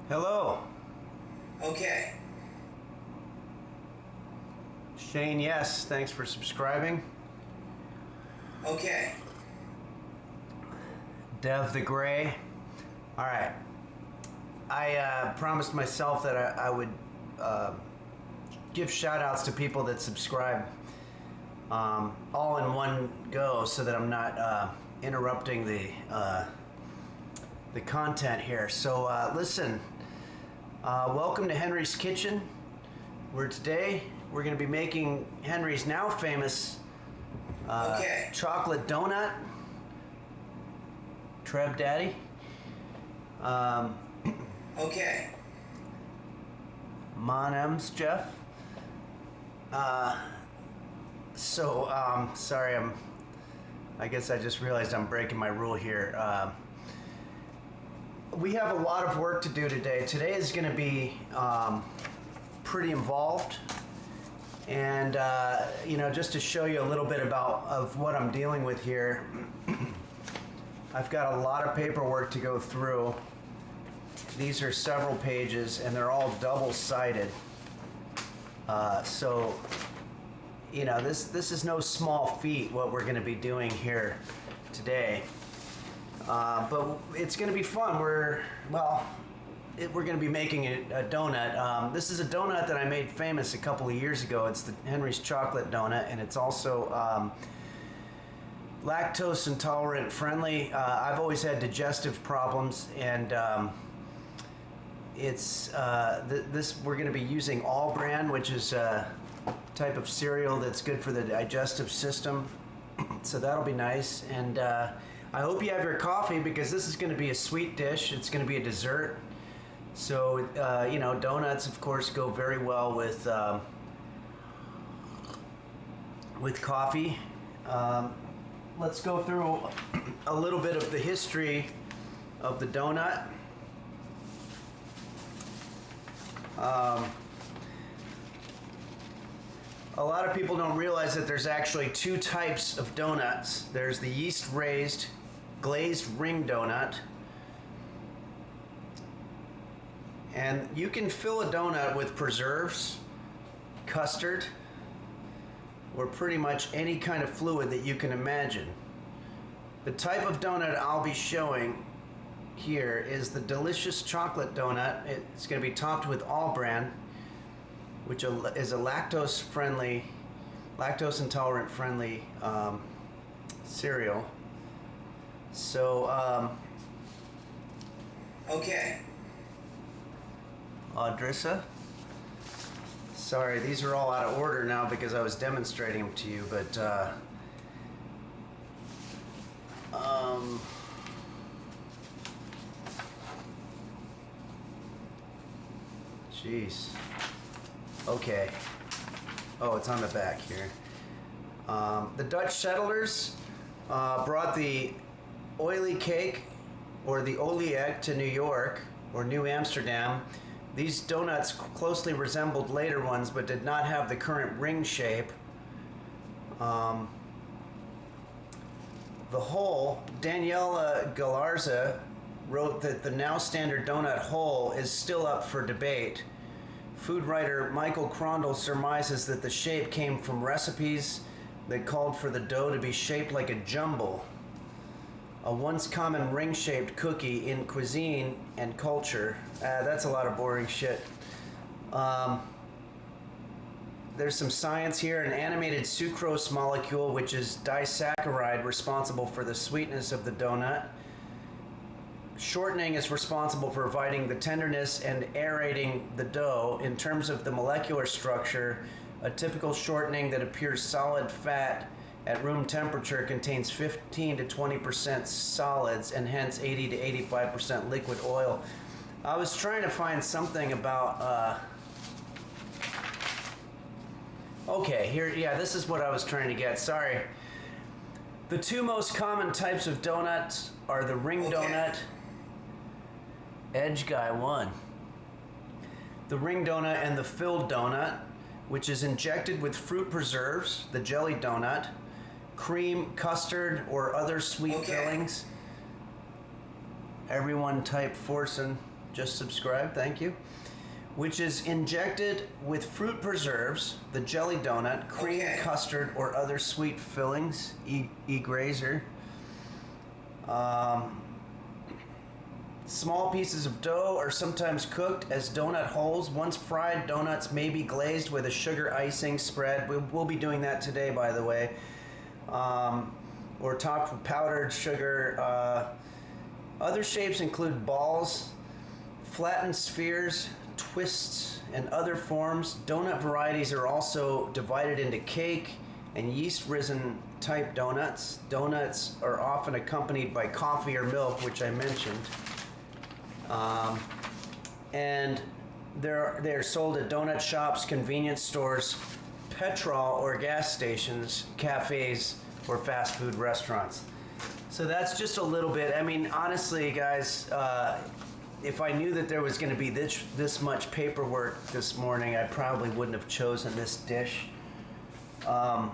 Hello. Okay. Shane, yes, thanks for subscribing. Okay. Dev the Gray. All right. I promised myself that I would give shout outs to people that subscribe all in one go so that I'm not interrupting the content here. So listen, welcome to Henry's Kitchen, where today we're going to be making Henry's now famous chocolate donut. Treb Daddy. Okay. Mon M's Jeff. Sorry, I guess I just realized I'm breaking my rule here. We have a lot of work to do today. Today is going to be pretty involved, and just to show you a little bit of what I'm dealing with here. I've got a lot of paperwork to go through. These are several pages, and they're all double-sided. This is no small feat what we're going to be doing here today. But it's going to be fun. We're going to be making a donut. This is a donut that I made famous a couple of years ago. It's the Henry's chocolate donut, and it's also lactose intolerant friendly. I've always had digestive problems, and we're going to be using All Bran, which is a type of cereal that's good for the digestive system. So that'll be nice. And I hope you have your coffee, because this is going to be a sweet dish. It's going to be a dessert. So donuts, of course, go very well with coffee. Let's go through a little bit of the history of the donut. A lot of people don't realize that there's actually two types of donuts. There's the yeast raised glazed ring donut, and you can fill a donut with preserves, custard, or pretty much any kind of fluid that you can imagine. The type of donut I'll be showing here is the delicious chocolate donut. It's going to be topped with All Bran, which is a lactose intolerant friendly cereal. So okay. Audrissa. Sorry, these are all out of order now because I was demonstrating them to you, but jeez. Okay. Oh, it's on the back here. The Dutch settlers brought the oily cake, or the olie to New York, or New Amsterdam. These donuts closely resembled later ones, but did not have the current ring shape. The whole, Daniela Galarza wrote that the now standard donut hole is still up for debate. Food writer Michael Crondall surmises that the shape came from recipes that called for the dough to be shaped like a jumble, a once common ring-shaped cookie in cuisine and culture. That's a lot of boring shit. There's some science here. An animated sucrose molecule, which is disaccharide, responsible for the sweetness of the donut. Shortening is responsible for providing the tenderness and aerating the dough. In terms of the molecular structure, a typical shortening that appears solid fat at room temperature contains 15 to 20% solids, and hence 80 to 85% liquid oil. I was trying to find something about okay, here, yeah, this is what I was trying to get. Sorry. The two most common types of donuts are the ring donut. Edge guy won. The ring donut and the filled donut, which is injected with fruit preserves, the jelly donut, cream, custard, or other sweet fillings. Everyone type Forsen. just subscribed, thank you. Which is injected with fruit preserves, the jelly donut, cream, Okay. custard, or other sweet fillings. Grazer. Small pieces of dough are sometimes cooked as donut holes. Once fried, donuts may be glazed with a sugar icing spread. We'll be doing that today, by the way. Or topped with powdered sugar. Other shapes include balls, flattened spheres, twists, and other forms. Donut varieties are also divided into cake and yeast risen type donuts. Donuts are often accompanied by coffee or milk, which I mentioned. And they're sold at donut shops, convenience stores, petrol or gas stations, cafes, or fast food restaurants. So that's just a little bit. I mean, honestly, guys, if I knew that there was going to be this much paperwork this morning, I probably wouldn't have chosen this dish. The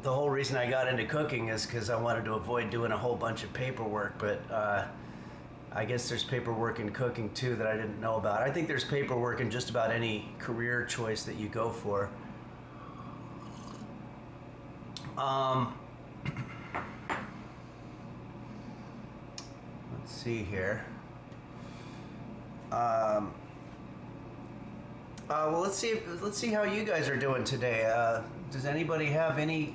whole reason I got into cooking is because I wanted to avoid doing a whole bunch of paperwork, but I guess there's paperwork in cooking too that I didn't know about. I think there's paperwork in just about any career choice that you go for. Let's see here. Well, let's see how you guys are doing today. Does anybody have any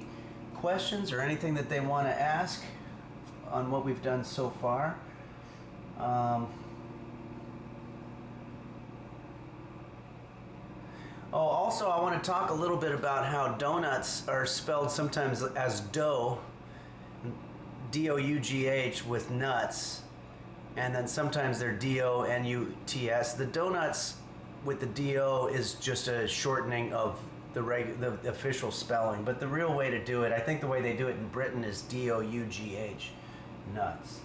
questions or anything that they want to ask on what we've done so far? Also, I want to talk a little bit about how donuts are spelled sometimes as dough, D-O-U-G-H, with nuts, and then sometimes they're D-O-N-U-T-S. The donuts with the D-O is just a shortening of the official spelling, but the real way to do it, I think the way they do it in Britain, is D-O-U-G-H, nuts.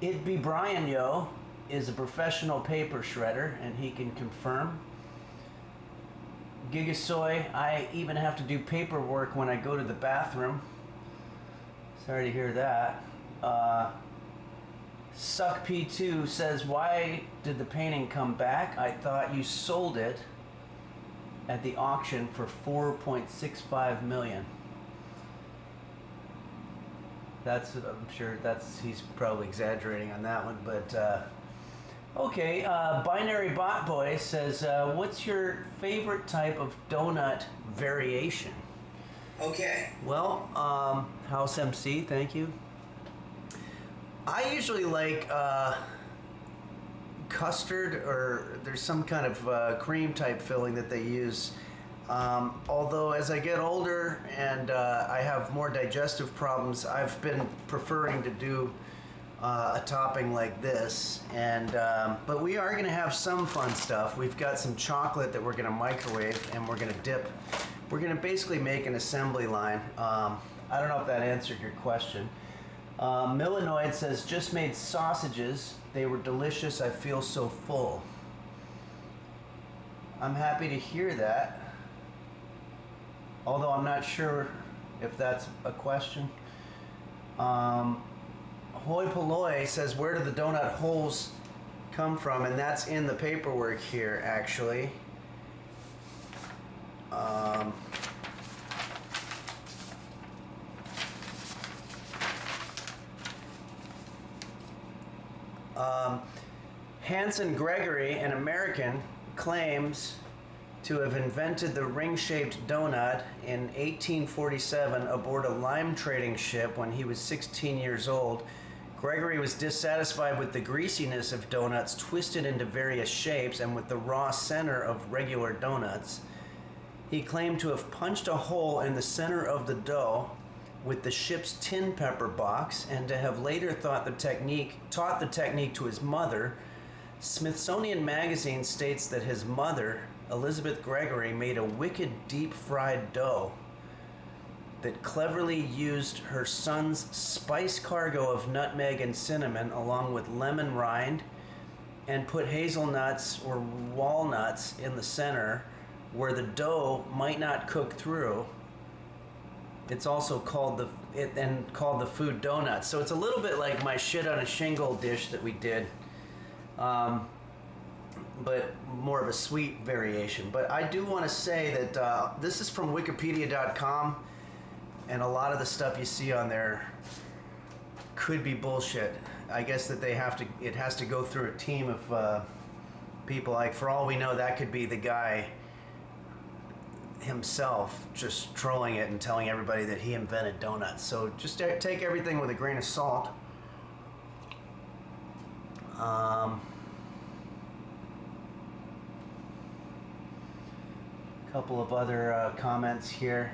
It'd Be Brian Yo is a professional paper shredder, and he can confirm. Gigasoy, I even have to do paperwork when I go to the bathroom. Sorry to hear that. Suck P2 says, why did the painting come back? I thought you sold it at the auction for $4.65 million. I'm sure he's probably exaggerating on that one, but okay. Binary Bot Boy says, what's your favorite type of donut variation? Okay. Well, House MC, thank you. I usually like custard, or there's some kind of cream type filling that they use. Although as I get older and I have more digestive problems, I've been preferring to do a topping like this. But we are going to have some fun stuff. We've got some chocolate that we're going to microwave, and we're going to dip. We're going to basically make an assembly line. I don't know if that answered your question. Millinoid says, just made sausages. They were delicious. I feel so full. I'm happy to hear that. Although I'm not sure if that's a question. Hoi Polloi says, where do the donut holes come from? And that's in the paperwork here, actually. Hanson Gregory, an American, claims to have invented the ring-shaped donut in 1847 aboard a lime trading ship when he was 16 years old. Gregory was dissatisfied with the greasiness of donuts twisted into various shapes and with the raw center of regular donuts. He claimed to have punched a hole in the center of the dough with the ship's tin pepper box, and to have later taught the technique to his mother. Smithsonian Magazine states that his mother, Elizabeth Gregory, made a wicked deep-fried dough that cleverly used her son's spice cargo of nutmeg and cinnamon along with lemon rind, and put hazelnuts or walnuts in the center where the dough might not cook through. It's also called the food donut. So it's a little bit like my shit on a shingle dish that we did, but more of a sweet variation. But I do want to say that this is from Wikipedia.com, and a lot of the stuff you see on there could be bullshit. I guess that it has to go through a team of people. Like, for all we know, that could be the guy himself just trolling it and telling everybody that he invented donuts. So just take everything with a grain of salt. Couple of other comments here.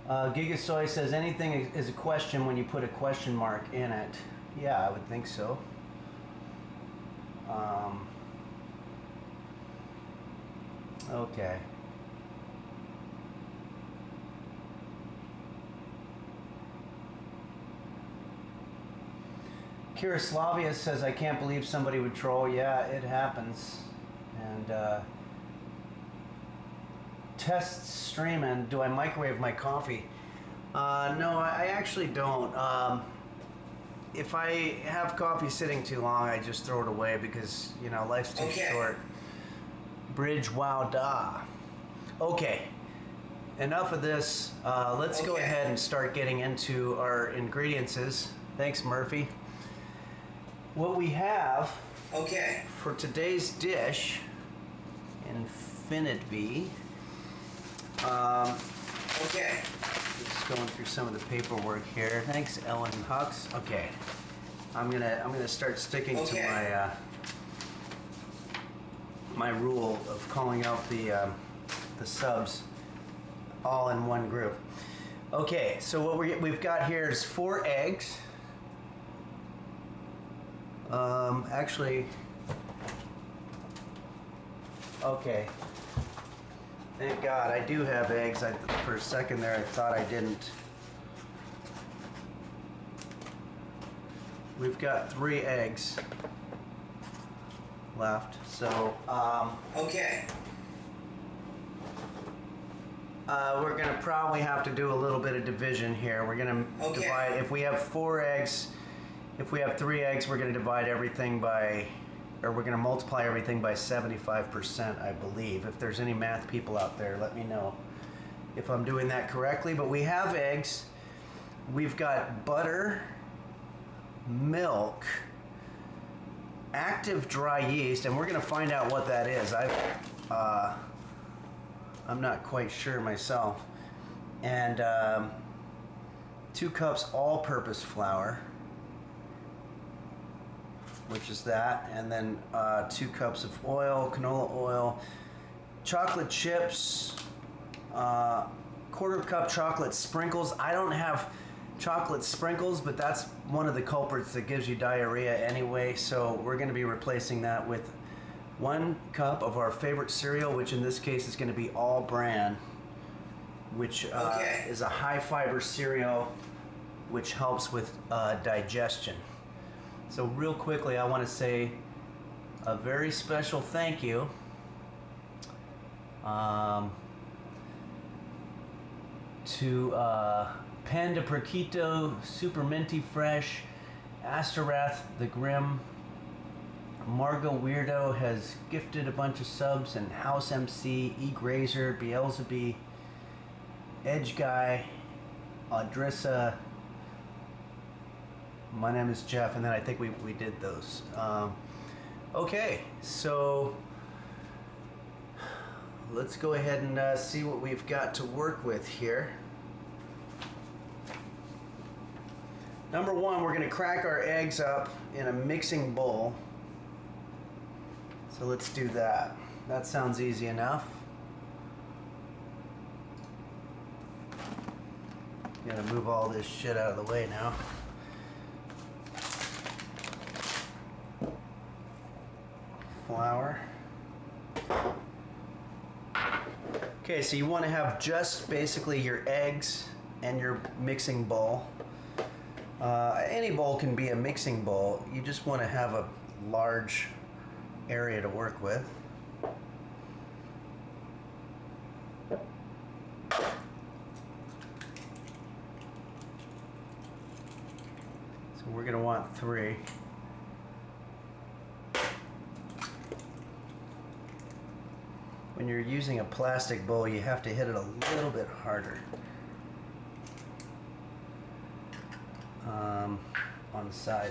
Gigasoy says anything is a question when you put a question mark in it. Yeah, I would think so. Okay. Kiraslavia says, I can't believe somebody would troll. Yeah, it happens. And test streaming. Do I microwave my coffee? No, I actually don't. If I have coffee sitting too long, I just throw it away because, you know, life's too short. Bridge wow da. Okay, enough of this. Let's go ahead and start getting into our ingredients. Thanks, Murphy. What we have for today's dish, Infinity. Just going through some of the paperwork here. Thanks, Ellen Hux. Okay, I'm gonna start sticking to my my rule of calling out the subs all in one group. Okay, so what we've got here is 4 eggs. Actually, okay. Thank God I do have eggs. For a second there, I thought I didn't. We've got 3 eggs left, so we're gonna probably have to do a little bit of division here. We're gonna divide. If we have 4 eggs, if we have 3 eggs, we're gonna divide everything by, or we're gonna multiply everything by 75%, I believe. If there's any math people out there, let me know if I'm doing that correctly. But we have eggs, we've got butter, milk, active dry yeast, and we're gonna find out what that is. I'm not quite sure myself. And 2 cups all-purpose flour, which is that, and then 2 cups of oil, canola oil, chocolate chips, 1/4 cup chocolate sprinkles. I don't have chocolate sprinkles, but that's one of the culprits that gives you diarrhea anyway, so we're going to be replacing that with 1 cup of our favorite cereal, which in this case is going to be All Bran, which is a high fiber cereal which helps with digestion. So real quickly, I want to say a very special thank you to Panda Perquito, Super Minty Fresh, Asterath the Grim, Margot Weirdo has gifted a bunch of subs, and House MC, E Grazer, Beelzebub, Edge Guy, Audrissa. My name is Jeff, and then I think we did those. Okay, so let's go ahead and see what we've got to work with here. Number 1, we're going to crack our eggs up in a mixing bowl. So let's do that. That sounds easy enough. Gotta move all this shit out of the way now. Flour. Okay, so you want to have just basically your eggs and your mixing bowl. Any bowl can be a mixing bowl. You just want to have a large area to work with. we're going to want 3. When you're using a plastic bowl, you have to hit it a little bit harder on the side.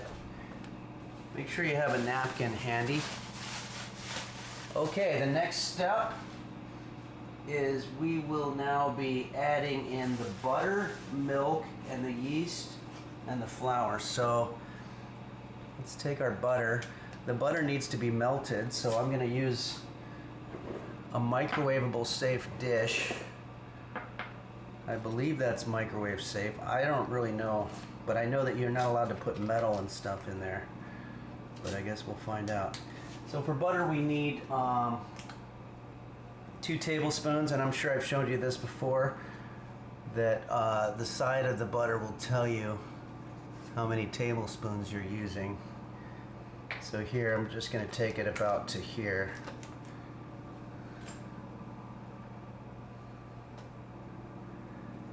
Make sure you have a napkin handy. Okay, the next step is we will now be adding in the butter, milk, and the yeast and the flour. So let's take our butter. The butter needs to be melted, so I'm going to use a microwavable safe dish. I believe that's microwave safe. I don't really know, but I know that you're not allowed to put metal and stuff in there. But I guess we'll find out. So for butter we need 2 tablespoons, and I'm sure I've shown you this before, that the side of the butter will tell you how many tablespoons you're using. So here I'm just going to take it about to here.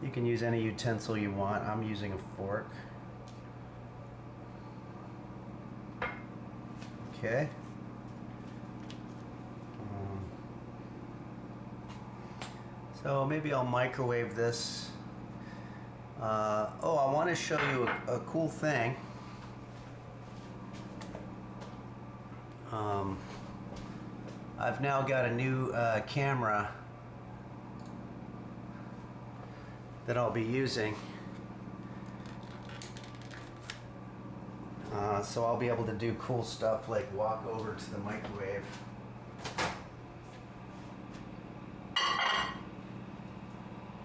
You can use any utensil you want. I'm using a fork. Okay. So maybe I'll microwave this. Oh, I want to show you a cool thing. I've now got a new camera that I'll be using. So I'll be able to do cool stuff like walk over to the microwave.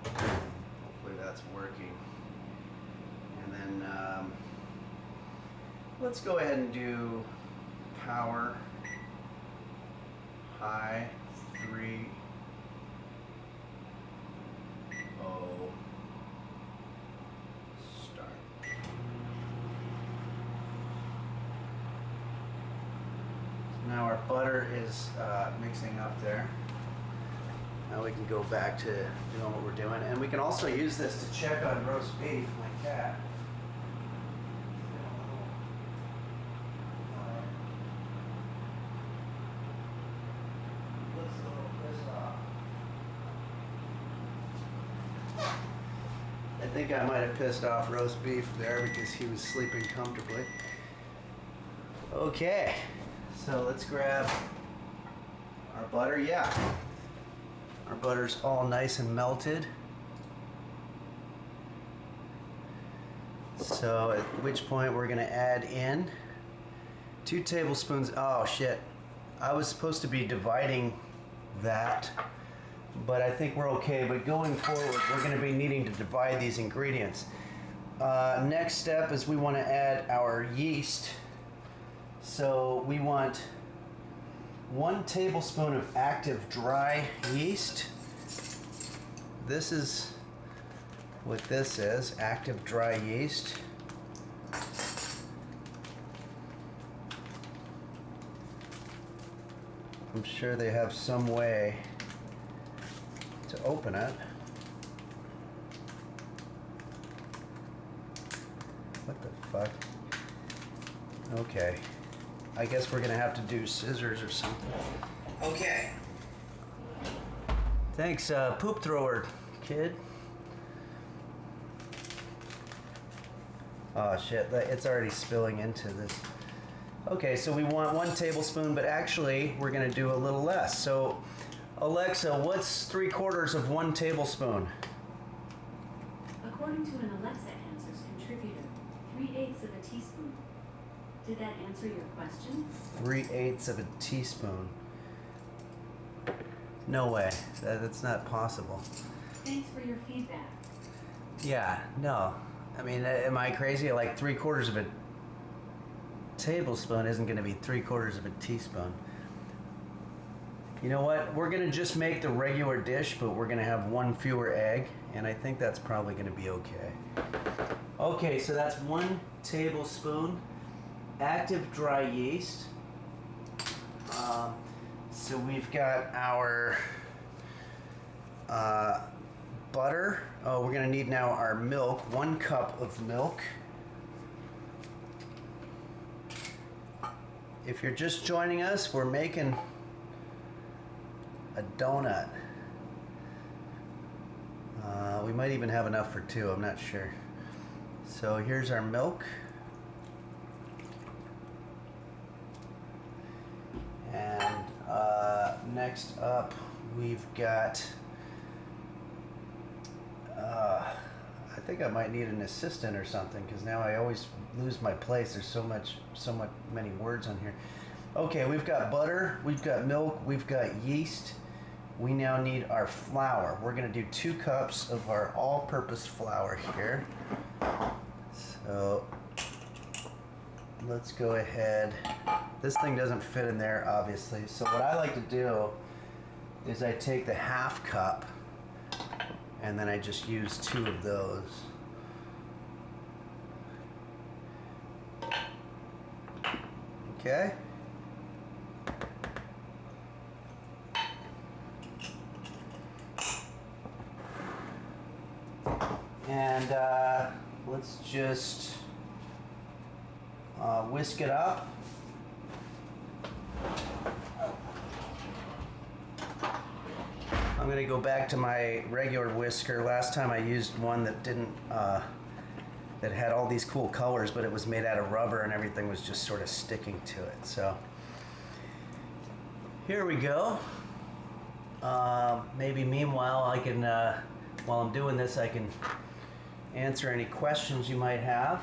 Hopefully that's working. And then let's go ahead and do power, high, 3, start. Now our butter is mixing up there. Now we can go back to doing what we're doing. And we can also use this to check on roast beef, my cat. Looks a little pissed off. I think I might have pissed off roast beef there because he was sleeping comfortably. Okay. So let's grab our butter. Yeah, our butter's all nice and melted. So at which point we're gonna add in 2 tablespoons. Oh shit, I was supposed to be dividing that, but I think we're okay. But going forward, we're gonna be needing to divide these ingredients. Next step is we wanna add our yeast. So we want 1 tablespoon of active dry yeast. This is what this is, active dry yeast. I'm sure they have some way to open it. What the fuck? Okay. I guess we're gonna have to do scissors or something. Okay. Thanks, poop thrower, kid. Oh shit, it's already spilling into this. Okay, so we want 1 tablespoon, but actually we're gonna do a little less. So, Alexa, what's 3/4 of 1 tablespoon? According to an Alexa Answers contributor, 3/8 of a teaspoon. Did that answer your question? 3/8 of a teaspoon. No way. That's not possible. Thanks for your feedback. Yeah, no. I mean, am I crazy? Like 3/4 of a tablespoon isn't going to be 3/4 of a teaspoon. You know what? We're going to just make the regular dish, but we're going to have 1 fewer egg, and I think that's probably going to be okay. Okay, so that's 1 tablespoon active dry yeast. So we've got our butter. Oh, we're gonna need now our milk, 1 cup of milk. if you're just joining us, we're making a donut. We might even have enough for two, I'm not sure. So here's our milk. And next up, we've got, I think I might need an assistant or something, because now I always lose my place. There's so many words on here. Okay, we've got butter, we've got milk, we've got yeast. We now need our flour. We're gonna do 2 cups of our all-purpose flour here. So let's go ahead. This thing doesn't fit in there, obviously. So what I like to do is I take the 1/2 cup and then I just use 2 of those. Okay. And let's just whisk it up. I'm gonna go back to my regular whisker. Last time I used one that didn't, that had all these cool colors, but it was made out of rubber and everything was just sort of sticking to it. So here we go. Maybe meanwhile I can, while I'm doing this, I can answer any questions you might have.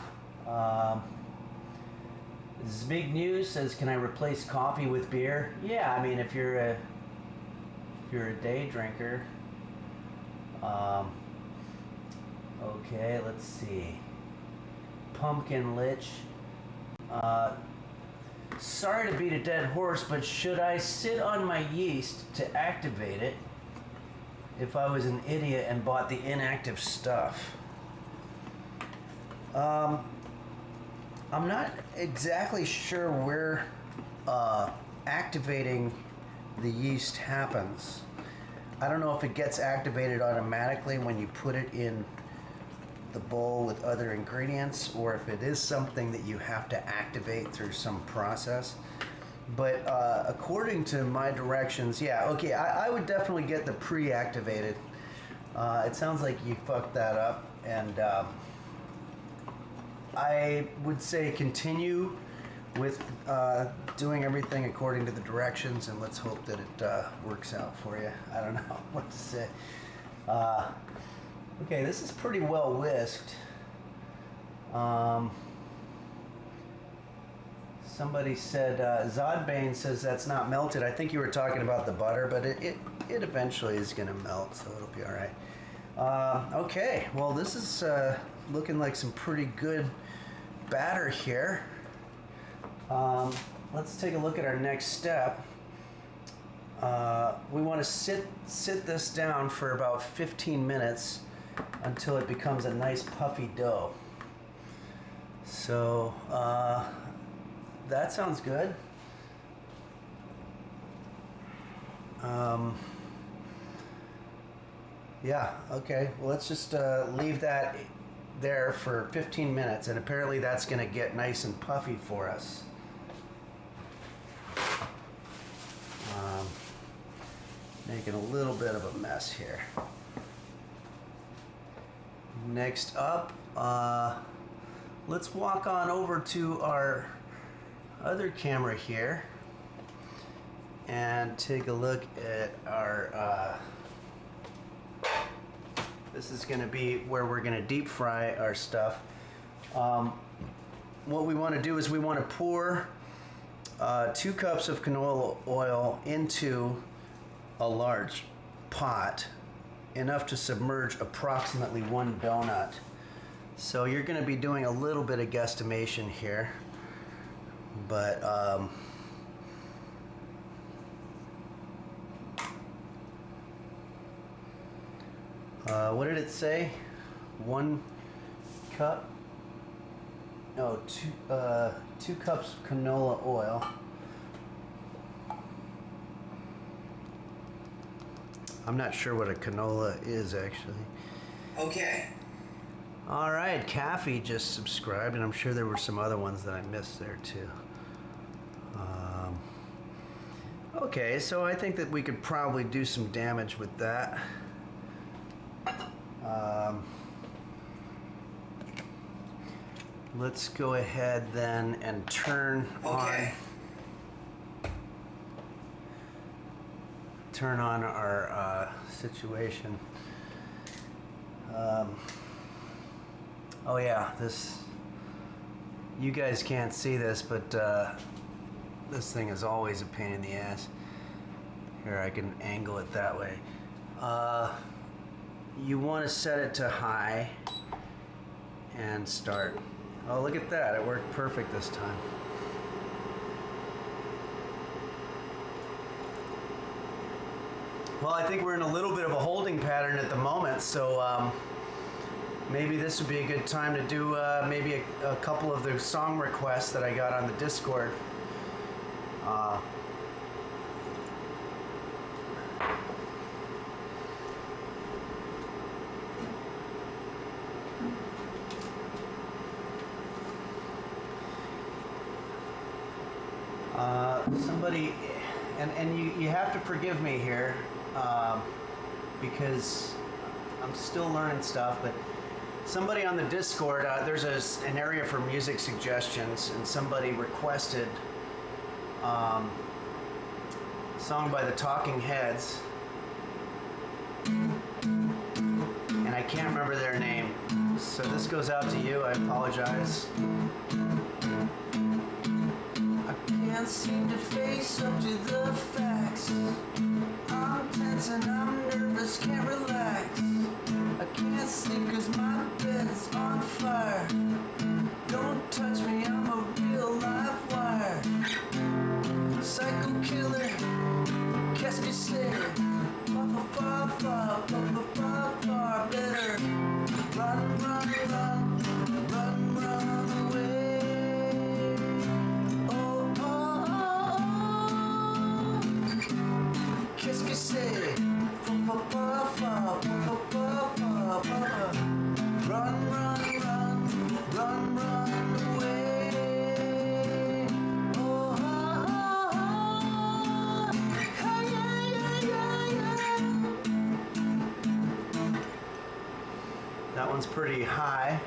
Zbig News says, can I replace coffee with beer? Yeah, I mean, if you're a day drinker. Okay, let's see. Pumpkin Lich. Sorry to beat a dead horse, but should I sit on my yeast to activate it if I was an idiot and bought the inactive stuff? I'm not exactly sure where activating the yeast happens. I don't know if it gets activated automatically when you put it in the bowl with other ingredients, or if it is something that you have to activate through some process. But according to my directions, yeah, okay, I would definitely get the pre-activated. It sounds like you fucked that up, and I would say continue with doing everything according to the directions, and let's hope that it works out for you. I don't know what to say. Okay, this is pretty well whisked. Somebody said, Zodbane says that's not melted. I think you were talking about the butter, but it eventually is gonna melt, so it'll be all right. Okay, well this is looking like some pretty good batter here. Let's take a look at our next step. We want to sit this down for about 15 minutes until it becomes a nice puffy dough. So that sounds good. Yeah, okay, well, let's just leave that there for 15 minutes, and apparently that's going to get nice and puffy for us. Making a little bit of a mess here. Next up, let's walk on over to our other camera here and take a look at our this is going to be where we're going to deep fry our stuff. What we want to do is we want to pour 2 cups of canola oil into a large pot, enough to submerge approximately 1 donut. So you're going to be doing a little bit of guesstimation here, but what did it say? 1 cup? No, 2 cups of canola oil. I'm not sure what a canola is, actually. Okay. All right, Caffey just subscribed, and I'm sure there were some other ones that I missed there too. Okay, so I think that we could probably do some damage with that. Let's go ahead then and turn Okay. on our situation. Oh yeah, this, you guys can't see this, but this thing is always a pain in the ass. Here, I can angle it that way. You want to set it to high and start. Oh, look at that. It worked perfect this time. Well, I think we're in a little bit of a holding pattern at the moment, so maybe this would be a good time to do maybe a couple of the song requests that I got on the Discord. Somebody, and you have to forgive me here, because I'm still learning stuff, but somebody on the Discord, there's an area for music suggestions, and somebody requested a song by the Talking Heads, and I can't remember their name, so this goes out to you. I apologize. I can't seem to face up to the facts. I'm tense and I'm nervous, can't relax. I can't sleep cause my bed's on fire. Don't touch me, I'm a real live wire. Psycho killer, qu'est-ce que c'est? Better run, run, run, run, run away. Oh, oh, oh, oh. Qu'est-ce que c'est? Run, run, run, run, run away. Oh, oh, oh, oh. Yeah, yeah, yeah, yeah. That one's pretty high.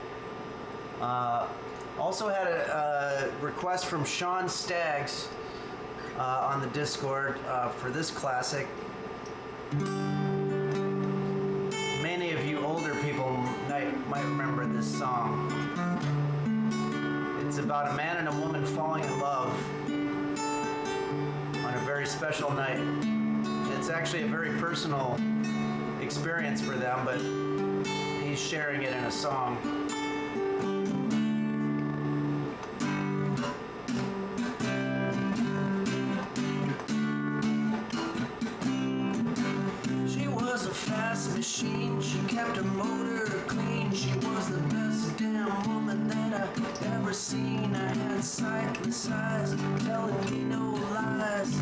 Also had a request from Sean Staggs on the Discord for this classic. Many of you older people might remember this song. It's about a man and a woman falling in love on a very special night. It's actually a very personal experience for them, but he's sharing it in a song. Machine, she kept her motor clean. She was the best damn woman that I ever seen. I had sightless eyes telling me no lies,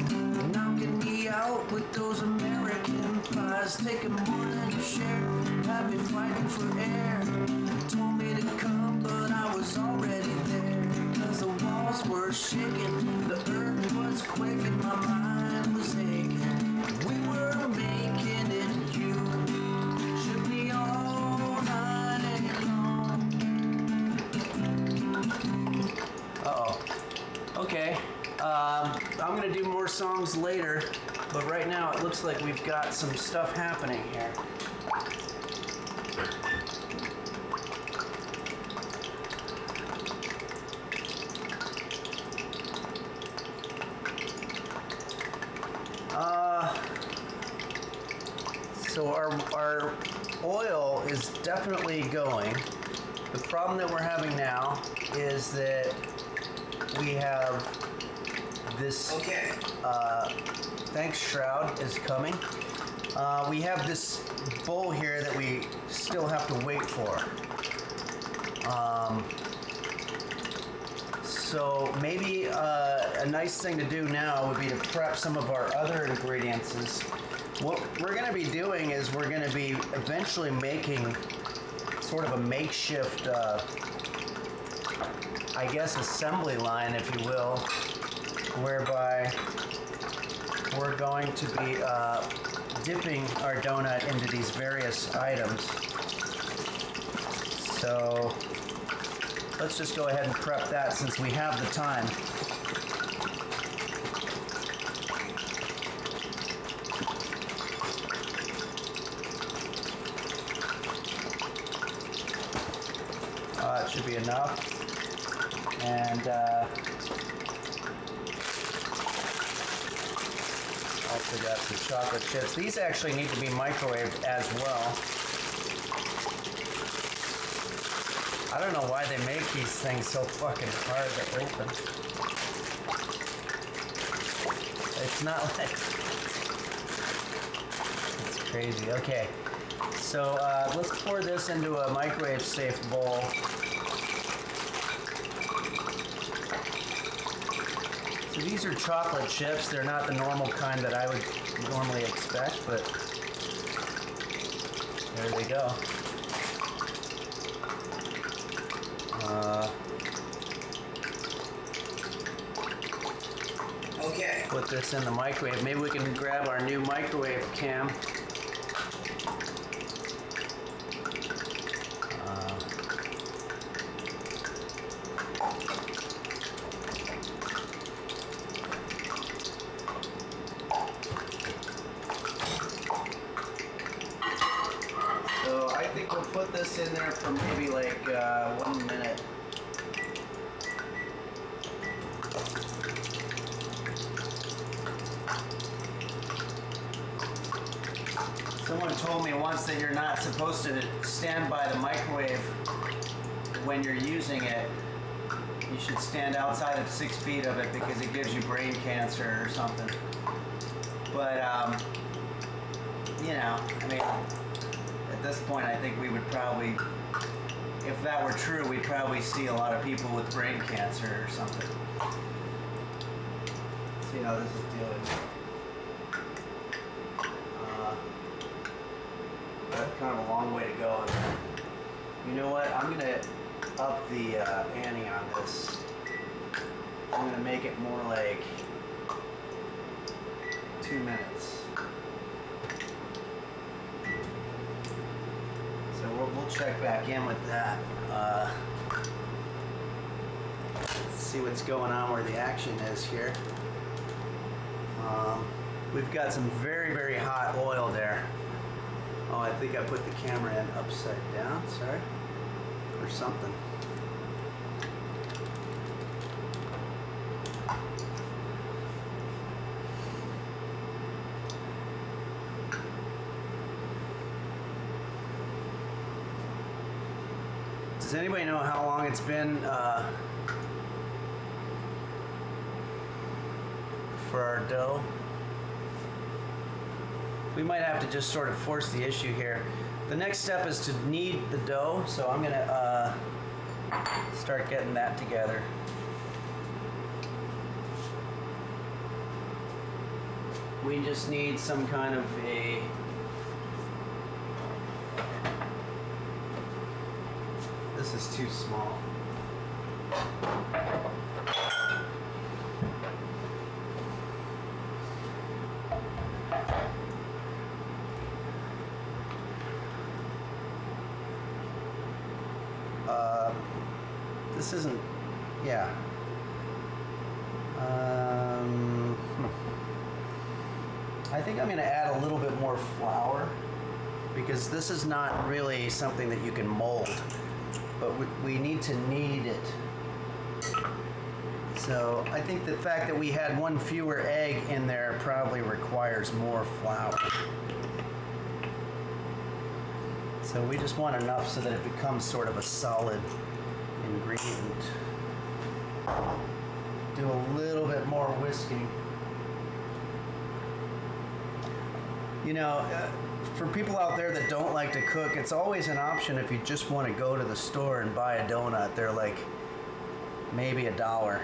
knocking me out with those American pies, taking more than a share, had me fighting for air. Told me to come, but I was already there, cause the walls were shaking, the earth was quaking, my mind was aching. We were making it. Okay, I'm gonna do more songs later, but right now it looks like we've got some stuff happening here. So our oil is definitely going. The problem that we're having now is that we have this, Okay. Thanks Shroud is coming. We have this bowl here that we still have to wait for. So maybe a nice thing to do now would be to prep some of our other ingredients. What we're gonna be doing is we're gonna be eventually making sort of a makeshift, I guess, assembly line, if you will, whereby we're going to be dipping our donut into these various items. So let's just go ahead and prep that since we have the time. It should be enough. And also got some chocolate chips. These actually need to be microwaved as well. I don't know why they make these things so fucking hard to open. It's not like... It's crazy. Okay. So let's pour this into a microwave safe bowl. So these are chocolate chips. They're not the normal kind that I would normally expect, but there they go. Okay. Put this in the microwave. Maybe we can grab our new microwave cam. So I think we'll put this in there for maybe like 1 minute. Someone told me once that you're not supposed to stand by the microwave when you're using it. You should stand outside of 6 feet of it because it gives you brain cancer or something. But, you know, I mean, at this point I think we would probably, if that were true, we'd probably see a lot of people with brain cancer or something. See how this is doing. Kind of a long way to go. You know what? I'm gonna up the ante on this. I'm gonna make it more like 2 minutes. So we'll check back in with that. Let's see what's going on where the action is here. We've got some very, very hot oil there. Oh, I think I put the camera in upside down, sorry, or something. Does anybody know how long it's been for our dough? We might have to just sort of force the issue here. The next step is to knead the dough, so I'm gonna start getting that together. We just need some kind of a this is too small. This isn't, yeah. I think I'm going to add a little bit more flour because this is not really something that you can mold, but we need to knead it. So I think the fact that we had one fewer egg in there probably requires more flour. So we just want enough so that it becomes sort of a solid ingredient. Do a little bit more whisking. You know, for people out there that don't like to cook, it's always an option if you just want to go to the store and buy a donut. They're like maybe $1.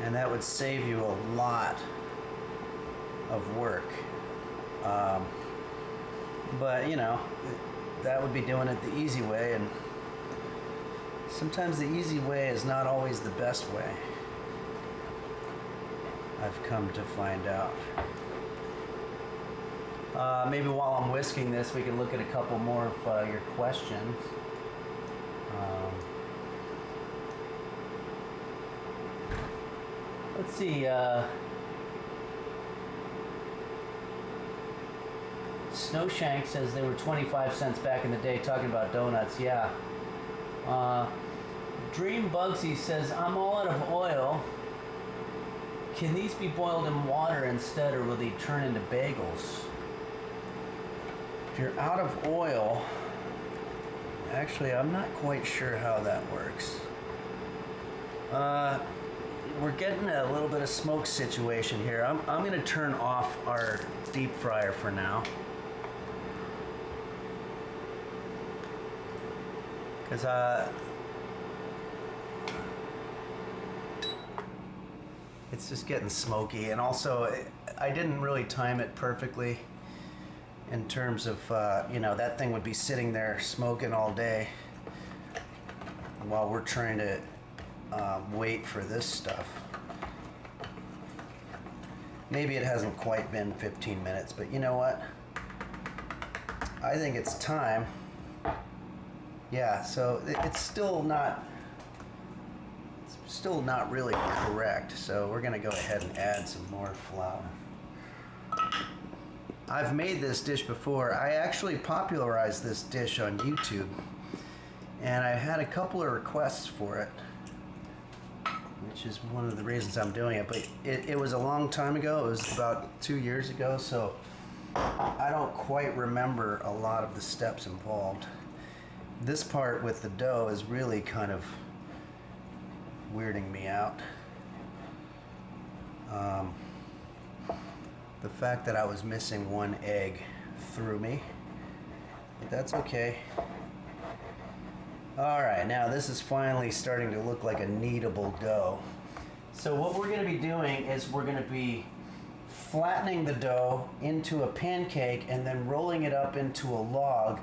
And that would save you a lot of work. But, you know, that would be doing it the easy way, and sometimes the easy way is not always the best way. I've come to find out. Maybe while I'm whisking this, we can look at a couple more of your questions. Let's see. Snowshank says they were 25 cents back in the day, talking about donuts. Yeah. Dream Bugsy says, I'm all out of oil. Can these be boiled in water instead, or will they turn into bagels? If you're out of oil, actually, I'm not quite sure how that works. We're getting a little bit of smoke situation here. I'm going to turn off our deep fryer for now. Because it's just getting smoky, and also I didn't really time it perfectly in terms of, that thing would be sitting there smoking all day while we're trying to wait for this stuff. Maybe it hasn't quite been 15 minutes, but you know what? I think it's time. Yeah, so it's still not really correct, so we're gonna go ahead and add some more flour. I've made this dish before. I actually popularized this dish on YouTube, and I had a couple of requests for it, which is one of the reasons I'm doing it, but it was a long time ago. It was about 2 years ago, so I don't quite remember a lot of the steps involved. This part with the dough is really kind of weirding me out. The fact that I was missing one egg threw me, but that's okay. All right, now this is finally starting to look like a kneadable dough. So what we're going to be doing is we're going to be flattening the dough into a pancake and then rolling it up into a log,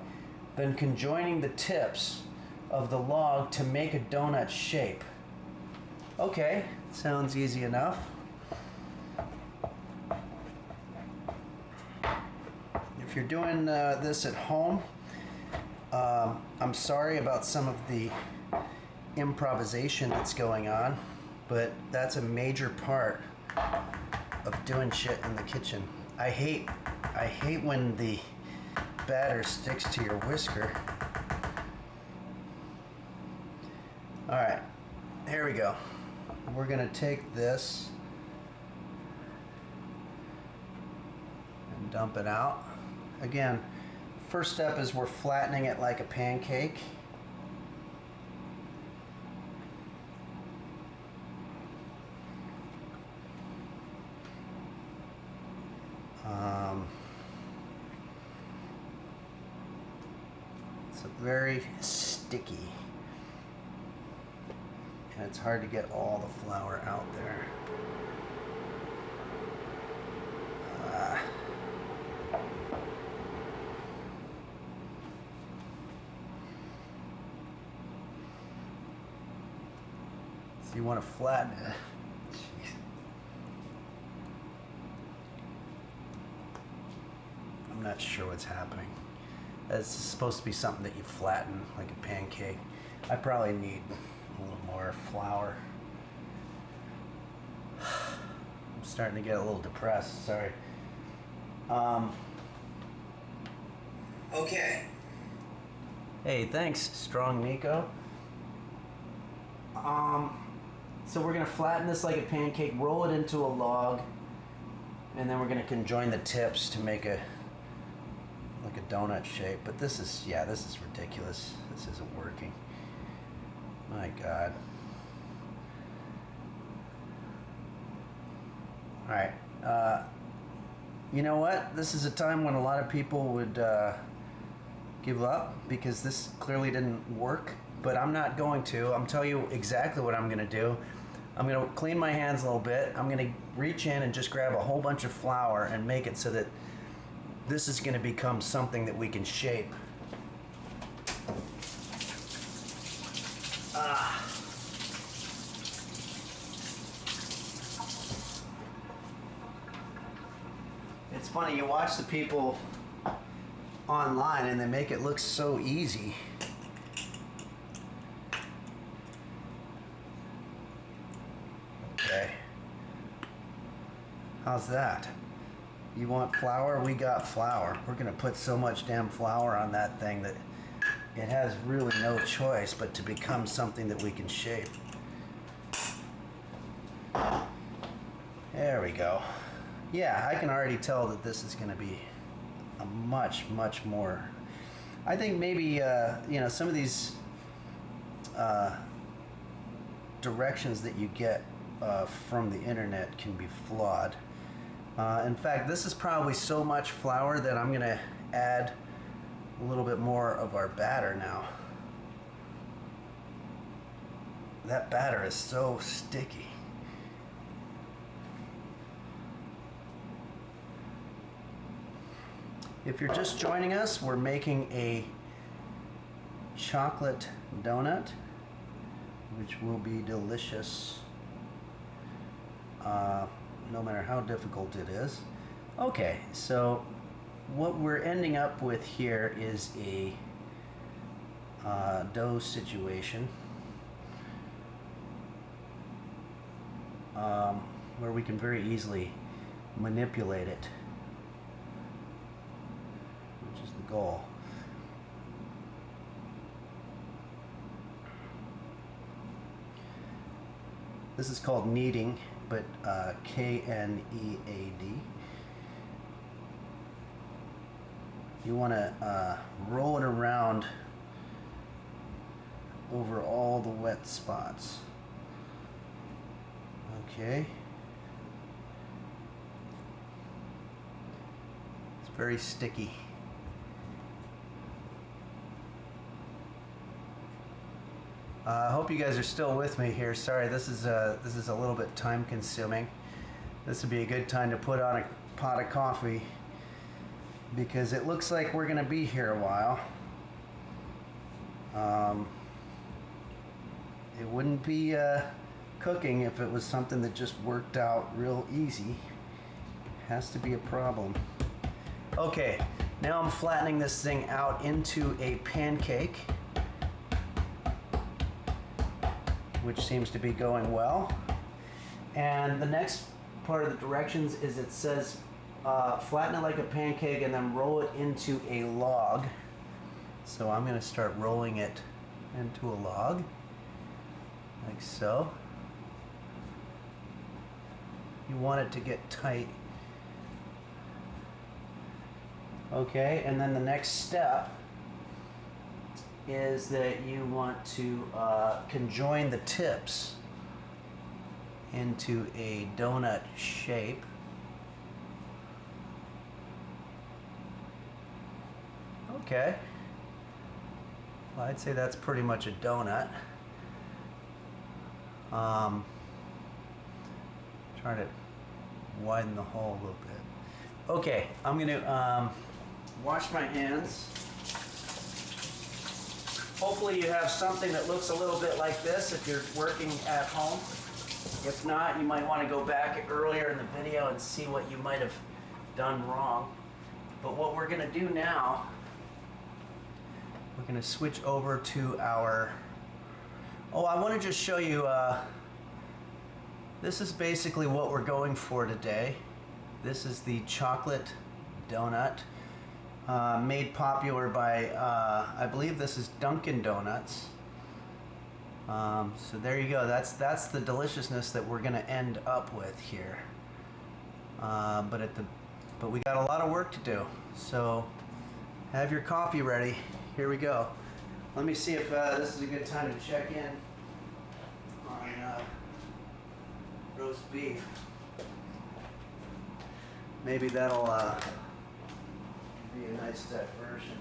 then conjoining the tips of the log to make a donut shape. Okay, sounds easy enough. If you're doing this at home, I'm sorry about some of the improvisation that's going on, but that's a major part of doing shit in the kitchen. I hate when the batter sticks to your whisker. All right, here we go. We're gonna take this and dump it out. Again, first step is we're flattening it like a pancake. It's very sticky, and it's hard to get all the flour out there. So you want to flatten it. Jeez. I'm not sure what's happening. It's supposed to be something that you flatten like a pancake. I probably need a little more flour. I'm starting to get a little depressed, sorry. Okay. Hey, thanks, Strong Nico. So we're gonna flatten this like a pancake, roll it into a log, and then we're gonna conjoin the tips to make a donut shape. But this is ridiculous. This isn't working. My God. All right. You know what? This is a time when a lot of people would give up because this clearly didn't work. But I'm not going to. I'm telling you exactly what I'm going to do. I'm going to clean my hands a little bit. I'm going to reach in and just grab a whole bunch of flour and make it so that this is going to become something that we can shape. funny, you watch the people online and they make it look so easy. Okay. How's that? You want flour? We got flour. We're gonna put so much damn flour on that thing that it has really no choice but to become something that we can shape. There we go. Yeah, I can already tell that this is gonna be a much more. I think maybe you know, some of these directions that you get from the internet can be flawed. In fact, this is probably so much flour that I'm gonna add a little bit more of our batter now. That batter is so sticky. If you're just joining us, we're making a chocolate donut, which will be delicious, no matter how difficult it is. Okay, so what we're ending up with here is a dough situation where we can very easily manipulate it, which is the goal. This is called kneading, but K-N-E-A-D. You want to roll it around over all the wet spots. Okay. It's very sticky. I hope you guys are still with me here. Sorry, this is a little bit time consuming. This would be a good time to put on a pot of coffee because it looks like we're gonna be here a while. It wouldn't be cooking if it was something that just worked out real easy. Has to be a problem. Okay, now I'm flattening this thing out into a pancake, which seems to be going well. And the next part of the directions is it says flatten it like a pancake and then roll it into a log. So I'm gonna start rolling it into a log, like so. You want it to get tight. Okay, and then the next step is that you want to conjoin the tips into a donut shape. Okay. Well, I'd say that's pretty much a donut. Trying to widen the hole a little bit. Okay, I'm gonna wash my hands. Hopefully you have something that looks a little bit like this if you're working at home. If not, you might want to go back earlier in the video and see what you might have done wrong. But what we're going to do now, we're going to switch over to our... Oh, I want to just show you, this is basically what we're going for today. This is the chocolate donut. Made popular by, I believe this is Dunkin' Donuts. So there you go. That's the deliciousness that we're going to end up with here. But we got a lot of work to do. So have your coffee ready. Here we go. Let me see if this is a good time to check in on roast beef. Maybe that'll be a nice diversion.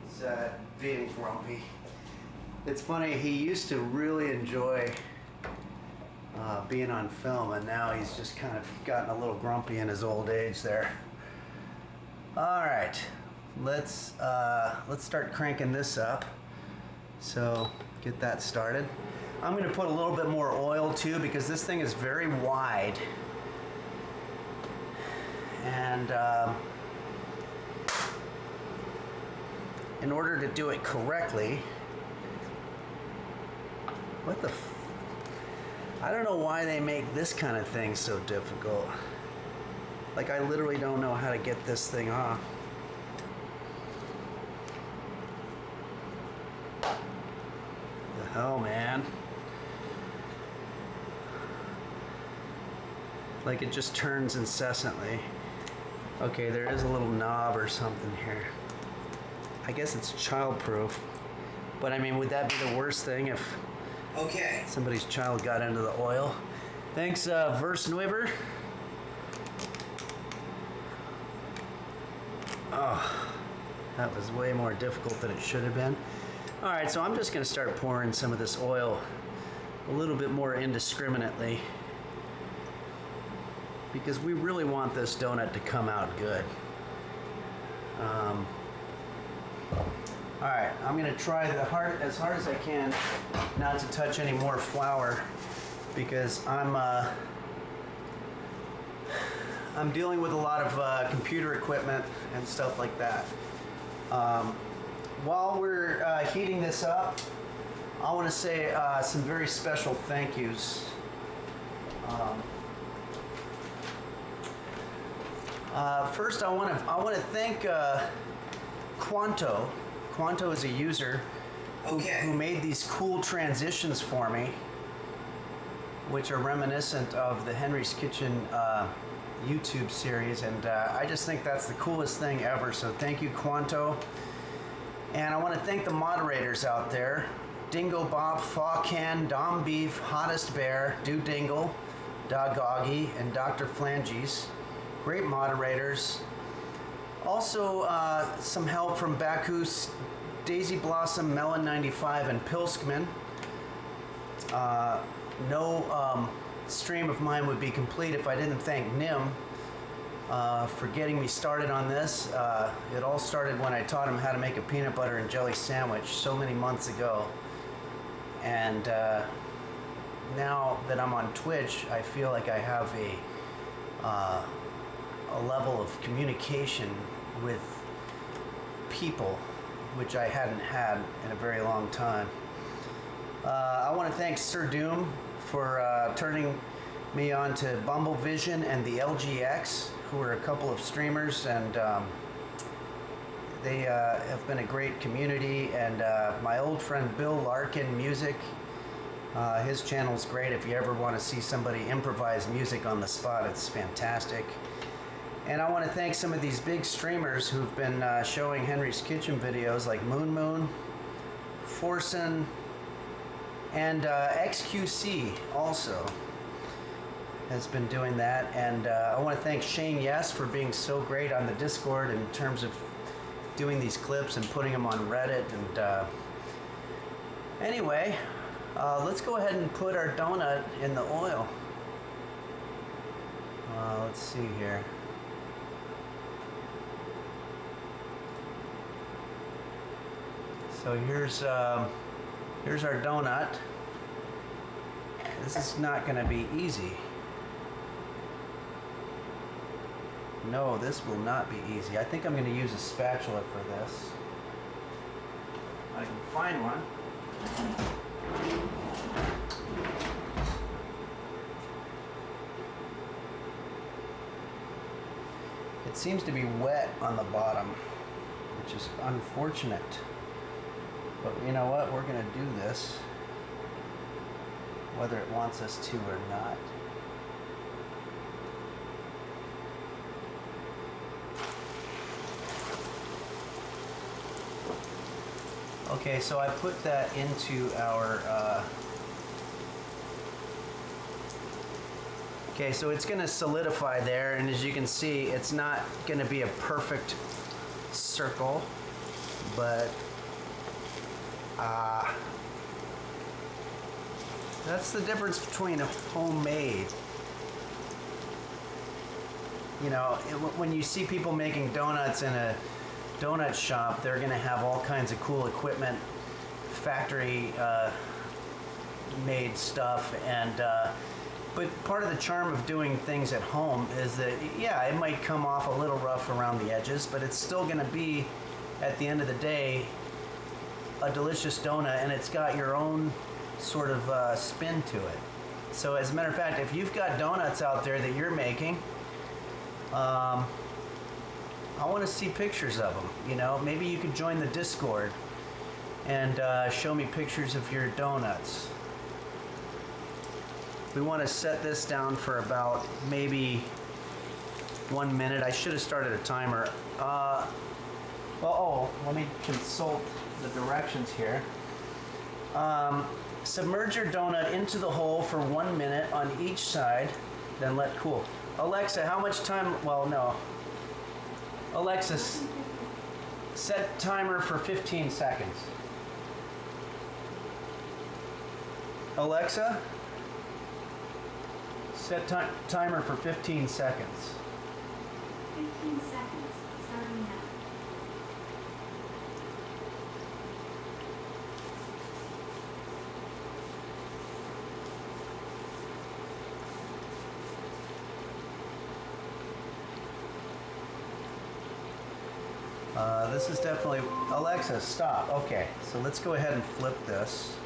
He's being grumpy. It's funny, he used to really enjoy being on film, and now he's just kind of gotten a little grumpy in his old age there. All right, let's start cranking this up. So get that started. I'm gonna put a little bit more oil too because this thing is very wide. And in order to do it correctly, I don't know why they make this kind of thing so difficult. Like, I literally don't know how to get this thing off. The hell, man. Like, it just turns incessantly. Okay, there is a little knob or something here. I guess it's childproof. But I mean, would that be the worst thing if Okay. somebody's child got into the oil? Thanks, Versnuiver. Oh, that was way more difficult than it should have been. All right, so I'm just gonna start pouring some of this oil a little bit more indiscriminately because we really want this donut to come out good. All right, I'm gonna try as hard as I can not to touch any more flour because I'm dealing with a lot of computer equipment and stuff like that. While we're heating this up, I want to say some very special thank yous. First, I want to thank Quanto. Quanto is a user who made these cool transitions for me, which are reminiscent of the Henry's Kitchen YouTube series, and I just think that's the coolest thing ever. So thank you, Quanto. And I want to thank the moderators out there: Dingo Bob, Fawcan, Dom Beef, Hottest Bear, Do Dingle, Dogoggy, and Dr. Flanges. Great moderators. Also, some help from Bakus, Daisy Blossom, Melon 95, and Pilskman. No stream of mine would be complete if I didn't thank Nim for getting me started on this. It all started when I taught him how to make a peanut butter and jelly sandwich so many months ago. And now that I'm on Twitch, I feel like I have a level of communication with people which I hadn't had in a very long time. I want to thank Sir Doom for turning me on to Bumble Vision and the LGX, who are a couple of streamers, and they have been a great community. And my old friend Bill Larkin Music, his channel's great. If you ever want to see somebody improvise music on the spot, it's fantastic. And I want to thank some of these big streamers who've been showing Henry's Kitchen videos, like Moon Moon, Forsen, and XQC also has been doing that. And I want to thank Shane Yes for being so great on the Discord in terms of doing these clips and putting them on Reddit. And anyway, let's go ahead and put our donut in the oil. Let's see here. So here's our donut. This is not going to be easy. No, this will not be easy. I think I'm going to use a spatula for this. I can find one. It seems to be wet on the bottom, which is unfortunate. But you know what? We're going to do this, whether it wants us to or not. Okay, so I put that into our... Okay, so it's going to solidify there, and as you can see, it's not going to be a perfect circle, but... that's the difference between a homemade. you know, when you see people making donuts in a donut shop, they're going to have all kinds of cool equipment, factory made stuff, and but part of the charm of doing things at home is that, yeah, it might come off a little rough around the edges, but it's still going to be, at the end of the day, a delicious donut, and it's got your own sort of spin to it. So as a matter of fact, if you've got donuts out there that you're making, I want to see pictures of them. You know, maybe you could join the Discord and show me pictures of your donuts. We want to set this down for about maybe 1 minute. I should have started a timer. Let me consult the directions here. Submerge your donut into the hole for 1 minute on each side, then let cool. Alexa, how much time? Well, no. Alexa, set timer for 15 seconds. Alexa, set timer for 15 seconds. 15 seconds, starting now. This is definitely, Alexa, stop. Okay, so let's go ahead and flip this.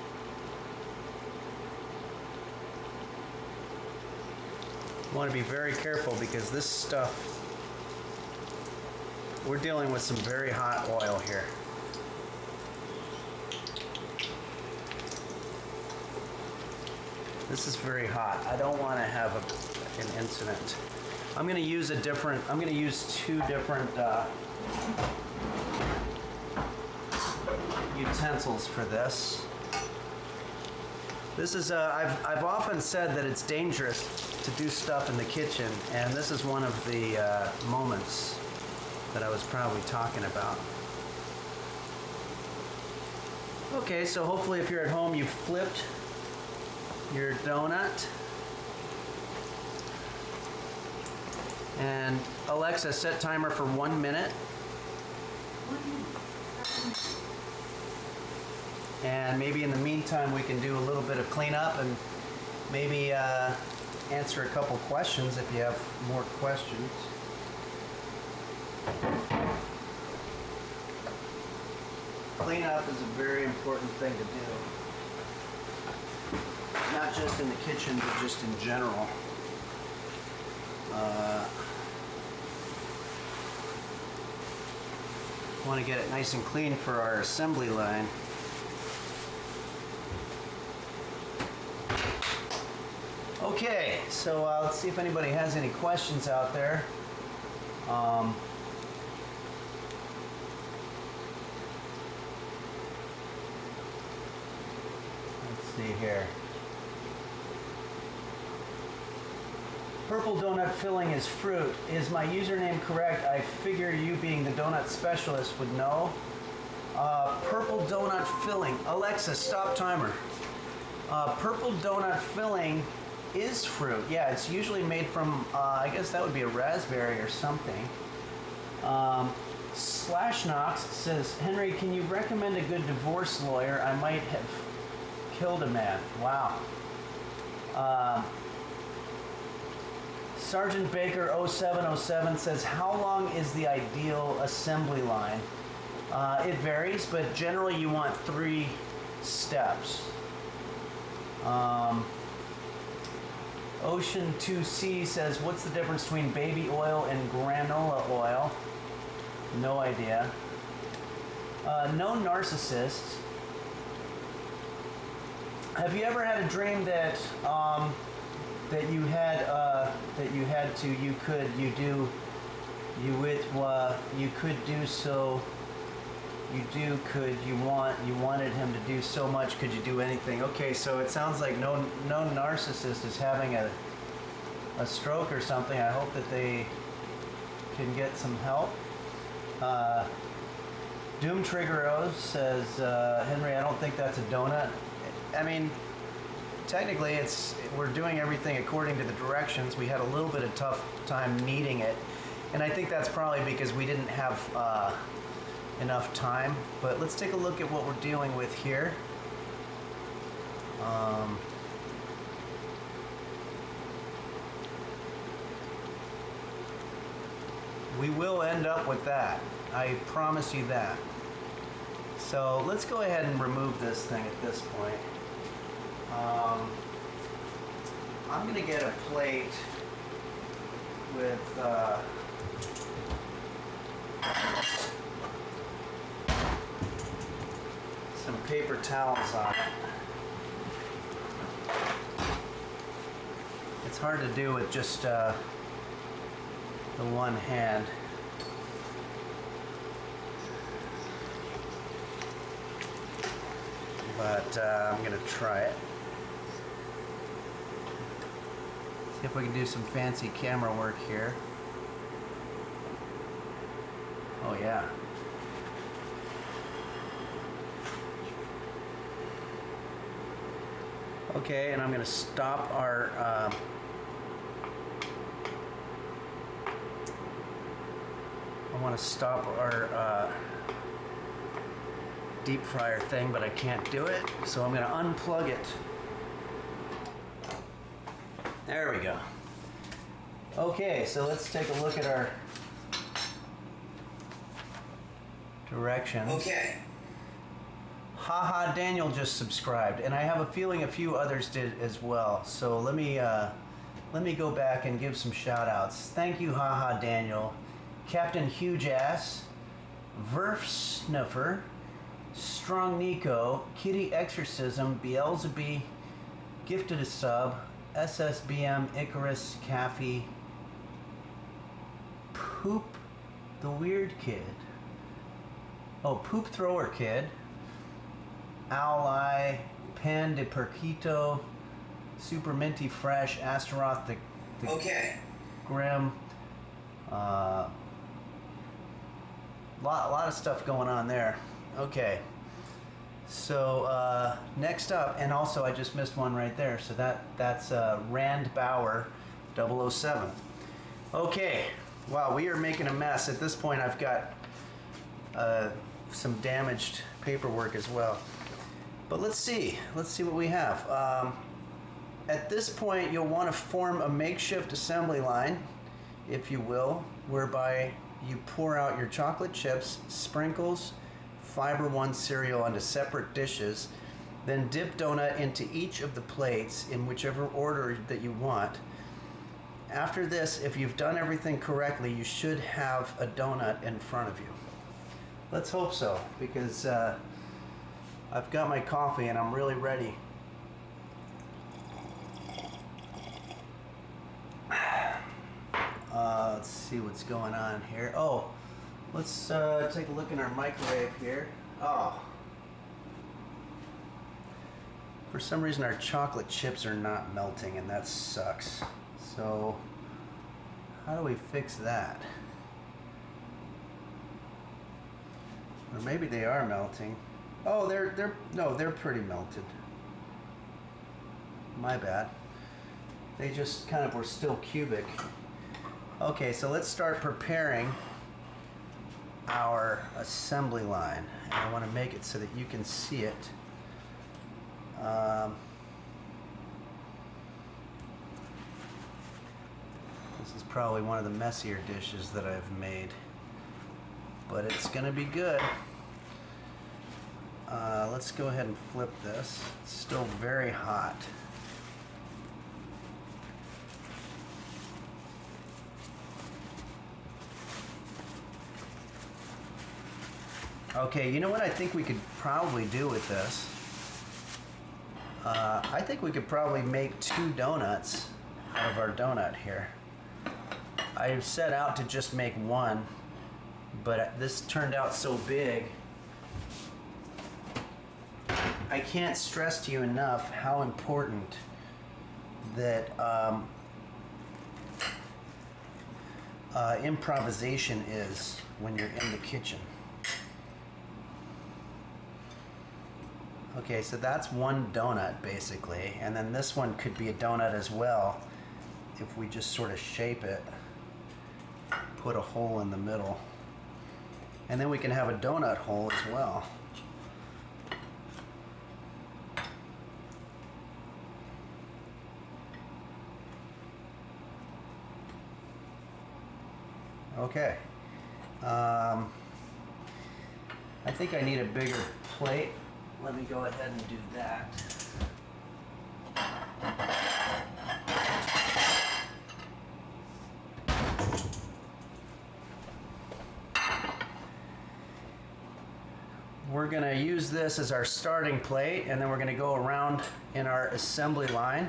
You want to be very careful because this stuff, we're dealing with some very hot oil here. This is very hot. I don't want to have an incident. I'm going to use two different utensils for this. This is, I've often said that it's dangerous to do stuff in the kitchen, and this is one of the moments that I was probably talking about. Okay, so hopefully if you're at home, you've flipped your donut. And Alexa, set timer for 1 minute. 1 minute. And maybe in the meantime, we can do a little bit of cleanup and maybe answer a couple questions if you have more questions. Cleanup is a very important thing to do. Not just in the kitchen, but just in general. Want to get it nice and clean for our assembly line. Okay, so let's see if anybody has any questions out there. Let's see here. Purple donut filling is fruit. Is my username correct? I figure you being the donut specialist would know. Purple donut filling. Alexa, stop timer. Purple donut filling is fruit. Yeah, it's usually made from, I guess that would be a raspberry or something. Slashnox says, Henry, can you recommend a good divorce lawyer? I might have killed a man. Wow. Sergeant Baker 0707 says, how long is the ideal assembly line? It varies, but generally you want 3 steps. Ocean 2C says, what's the difference between baby oil and granola oil? No idea. No narcissist. Have you ever had a dream that you wanted him to do so much, could you do anything? Okay, so it sounds like no narcissist is having a stroke or something. I hope that they can get some help. Doom Trigger O says, Henry, I don't think that's a donut. I mean, technically we're doing everything according to the directions. We had a little bit of tough time kneading it, and I think that's probably because we didn't have enough time. But let's take a look at what we're dealing with here. We will end up with that. I promise you that. So let's go ahead and remove this thing at this point. I'm gonna get a plate with some paper towels on it. It's hard to do with just the one hand. But I'm gonna try it. See if we can do some fancy camera work here. Oh yeah. Okay, and I'm gonna stop our I want to stop our deep fryer thing, but I can't do it, so I'm going to unplug it. There we go. Okay, so let's take a look at our directions. Okay. Haha, Daniel just subscribed, and I have a feeling a few others did as well. So let me go back and give some shout outs. Thank you, Haha Daniel, Captain Huge Ass, Verf Snuffer, Strong Nico, Kitty Exorcism, Beelzebub, Gifted a Sub, SSBM, Icarus, Caffey, Poop the Weird Kid, oh, Poop Thrower Kid, Ally, Pan de Perquito, Super Minty Fresh, Astaroth the Okay. Grim, lot of stuff going on there. Okay, so next up, and also I just missed one right there, so that's Rand Bauer 007. Okay, wow, we are making a mess. At this point I've got some damaged paperwork as well. But let's see what we have. At this point, you'll want to form a makeshift assembly line, if you will, whereby you pour out your chocolate chips, sprinkles, Fiber One cereal onto separate dishes, then dip donut into each of the plates in whichever order that you want. After this, if you've done everything correctly, you should have a donut in front of you. Let's hope so, because I've got my coffee and I'm really ready. Let's see what's going on here. Oh, let's take a look in our microwave here. Oh, for some reason our chocolate chips are not melting, and that sucks. So how do we fix that? Or maybe they are melting. Oh, they're pretty melted. My bad. They just kind of were still cubic. Okay, so let's start preparing our assembly line. And I want to make it so that you can see it. This is probably one of the messier dishes that I've made, but it's gonna be good. Let's go ahead and flip this. It's still very hot. Okay, you know what I think we could probably do with this? I think we could probably make 2 donuts out of our donut here. I set out to just make 1, but this turned out so big. I can't stress to you enough how important that improvisation is when you're in the kitchen. Okay, so that's one donut basically, and then this one could be a donut as well if we just sort of shape it, put a hole in the middle, and then we can have a donut hole as well. Okay. I think I need a bigger plate. Let me go ahead and do that. We're going to use this as our starting plate, and then we're going to go around in our assembly line.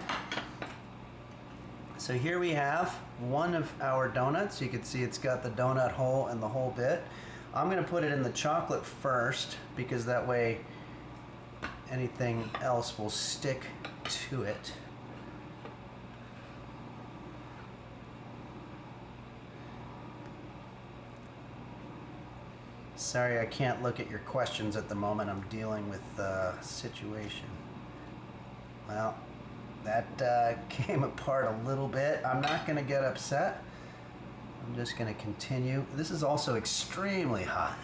So here we have one of our donuts. You can see it's got the donut hole and the whole bit. I'm going to put it in the chocolate first because that way anything else will stick to it. Sorry, I can't look at your questions at the moment. I'm dealing with the situation. Well, that came apart a little bit. I'm not going to get upset. I'm just going to continue. This is also extremely hot.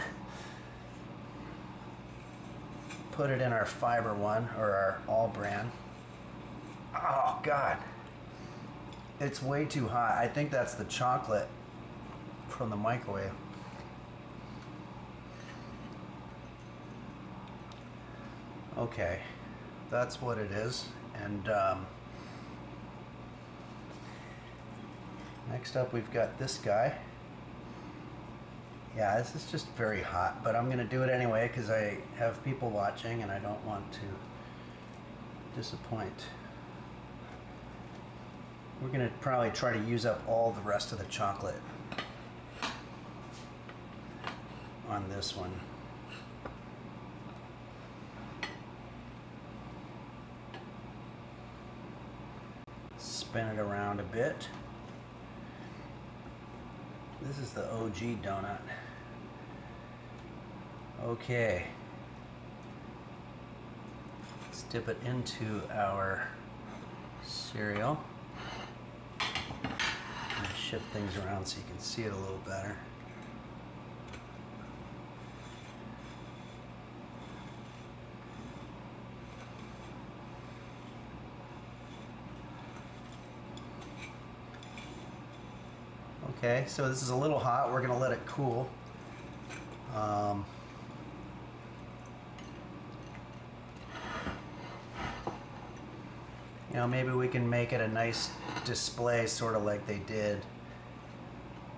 Put it in our fiber one, or our all brand. Oh God, it's way too hot. I think that's the chocolate from the microwave. Okay, that's what it is. And next up we've got this guy. Yeah, this is just very hot, but I'm gonna do it anyway because I have people watching and I don't want to disappoint. We're gonna probably try to use up all the rest of the chocolate on this one. Spin it around a bit. This is the OG donut. Okay. Let's dip it into our cereal. And shift things around so you can see it a little better. Okay, so this is a little hot. We're gonna let it cool. You know, maybe we can make it a nice display, sort of like they did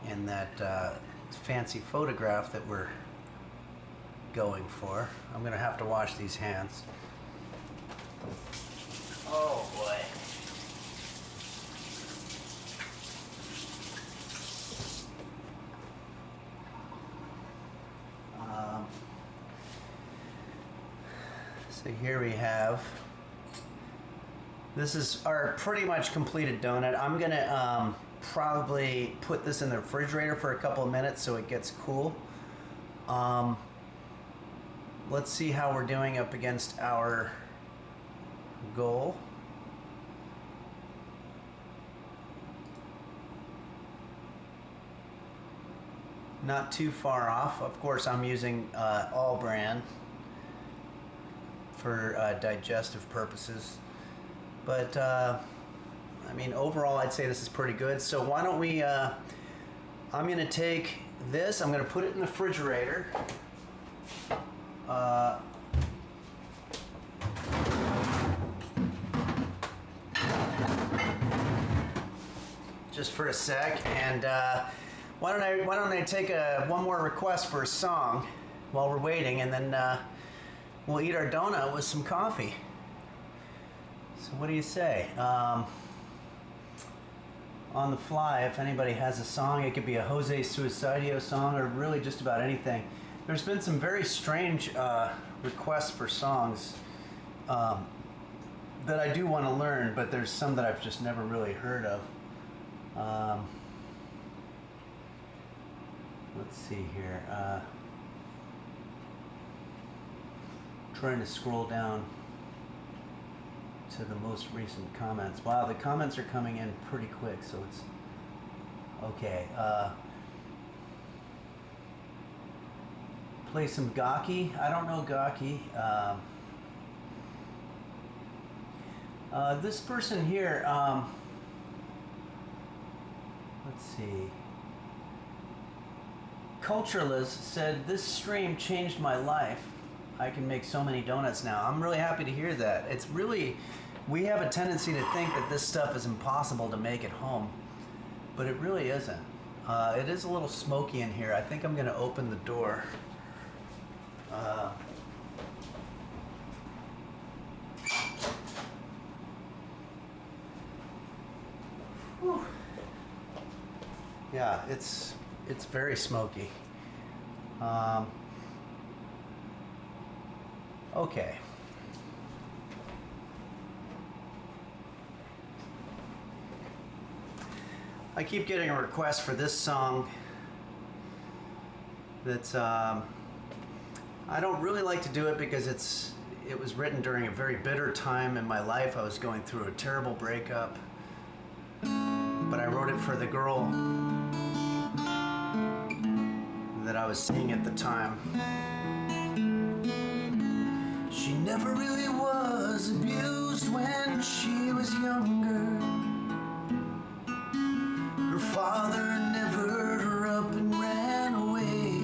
in that fancy photograph that we're going for. I'm gonna have to wash these hands. Oh boy. So here we have, this is our pretty much completed donut. I'm gonna probably put this in the refrigerator for a couple of minutes so it gets cool. Let's see how we're doing up against our goal. Not too far off. Of course, I'm using all brand for digestive purposes, but I mean, overall I'd say this is pretty good. So why don't we I'm gonna take this, I'm gonna put it in the refrigerator, just for a sec, and why don't I take one more request for a song while we're waiting, and then we'll eat our donut with some coffee. So what do you say? On the fly, if anybody has a song, it could be a Jose Suicidio song or really just about anything. There's been some very strange requests for songs that I do want to learn, but there's some that I've just never really heard of. Let's see here. trying to scroll down to the most recent comments. Wow, the comments are coming in pretty quick, so it's okay. Play some Gaki. I don't know Gaki. This person here, let's see. Cultureless said, this stream changed my life. I can make so many donuts now. I'm really happy to hear that. It's really, we have a tendency to think that this stuff is impossible to make at home, but it really isn't. It is a little smoky in here. I think I'm gonna open the door. Whew. Yeah, it's very smoky. Okay. I keep getting a request for this song that's I don't really like to do it because it was written during a very bitter time in my life. I was going through a terrible breakup, but I wrote it for the girl that I was seeing at the time. She never really was abused when she was younger. Her father never hurt her up and ran away.